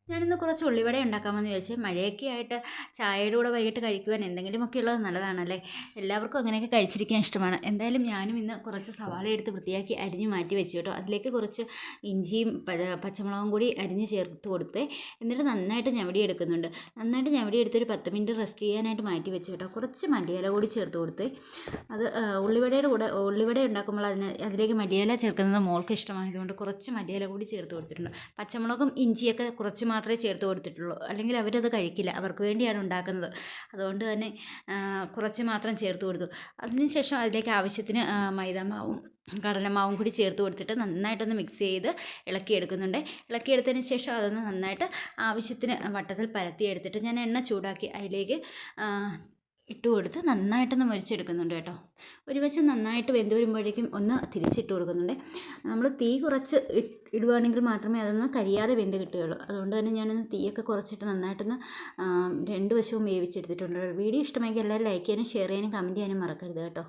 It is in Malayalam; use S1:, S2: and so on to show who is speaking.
S1: ഞാനിന്ന് കുറച്ച് ഉള്ളിവട ഉണ്ടാക്കാമെന്ന് വിചാരിച്ചു. മഴയൊക്കെ ആയിട്ട് ചായയുടെ കൂടെ വൈകിട്ട് കഴിക്കുവാൻ എന്തെങ്കിലുമൊക്കെ ഉള്ളത് നല്ലതാണല്ലേ. എല്ലാവർക്കും അങ്ങനെയൊക്കെ കഴിച്ചിരിക്കാൻ ഇഷ്ടമാണ്. എന്തായാലും ഞാനും ഇന്ന് കുറച്ച് സവാള എടുത്ത് വൃത്തിയാക്കി അരിഞ്ഞ് മാറ്റി വെച്ചു കേട്ടോ. അതിലേക്ക് കുറച്ച് ഇഞ്ചിയും പച്ചമുളകും കൂടി അരിഞ്ഞ് ചേർത്ത് കൊടുത്ത് എന്നിട്ട് നന്നായിട്ട് ഞവടി എടുക്കുന്നുണ്ട്. നന്നായിട്ട് ഞവടി എടുത്തൊരു 10 മിനിറ്റ് റെസ്റ്റ് ചെയ്യാനായിട്ട് മാറ്റി വെച്ചു കേട്ടോ. കുറച്ച് മല്ലിയില കൂടി ചേർത്ത് കൊടുത്ത് അത് ഉള്ളിവടയുടെ കൂടെ ഉള്ളിവട ഉണ്ടാക്കുമ്പോൾ അതിലേക്ക് മല്ലിയില ചേർക്കുന്നത് മോൾക്ക് ഇഷ്ടമായതുകൊണ്ട് കുറച്ച് മല്ലിയില കൂടി ചേർത്ത് കൊടുത്തിട്ടുണ്ട്. പച്ചമുളകും ഇഞ്ചിയൊക്കെ കുറച്ച് മാത്രമേ ചേർത്ത് കൊടുത്തിട്ടുള്ളൂ, അല്ലെങ്കിൽ അവരത് കഴിക്കില്ല. അവർക്ക് വേണ്ടിയാണ് ഉണ്ടാക്കുന്നത്. അതുകൊണ്ട് തന്നെ കുറച്ച് മാത്രം ചേർത്ത് കൊടുത്തു. അതിനുശേഷം അതിലേക്ക് ആവശ്യത്തിന് മൈദാമാവും കടലമാവും കൂടി ചേർത്ത് കൊടുത്തിട്ട് നന്നായിട്ടൊന്ന് മിക്സ് ചെയ്ത് ഇളക്കിയെടുക്കുന്നുണ്ട്. ഇളക്കിയെടുത്തതിന് ശേഷം അതൊന്ന് നന്നായിട്ട് ആവശ്യത്തിന് വട്ടത്തിൽ പരത്തിയെടുത്തിട്ട് ഞാൻ എണ്ണ ചൂടാക്കി അതിലേക്ക് ഇട്ട് കൊടുത്ത് നന്നായിട്ടൊന്ന് മൊരിച്ചെടുക്കുന്നുണ്ട് കേട്ടോ. ഒരു വശം നന്നായിട്ട് വെന്ത് വരുമ്പോഴേക്കും ഒന്ന് തിരിച്ചിട്ട് കൊടുക്കുന്നുണ്ട്. നമ്മൾ തീ കുറച്ച് ഇടുവാണെങ്കിൽ മാത്രമേ അതൊന്ന് കരിയാതെ വെന്ത് കിട്ടുകയുള്ളൂ. അതുകൊണ്ട് തന്നെ ഞാനൊന്ന് തീയൊക്കെ കുറച്ചിട്ട് നന്നായിട്ടൊന്ന് രണ്ട് വശവും വേവിച്ചെടുത്തിട്ടുണ്ട്. വീഡിയോ ഇഷ്ടമെങ്കിൽ എല്ലാവരും ലൈക്ക് ചെയ്യാനും ഷെയർ ചെയ്യാനും കമൻറ്റ് ചെയ്യാനും മറക്കരുത് കേട്ടോ.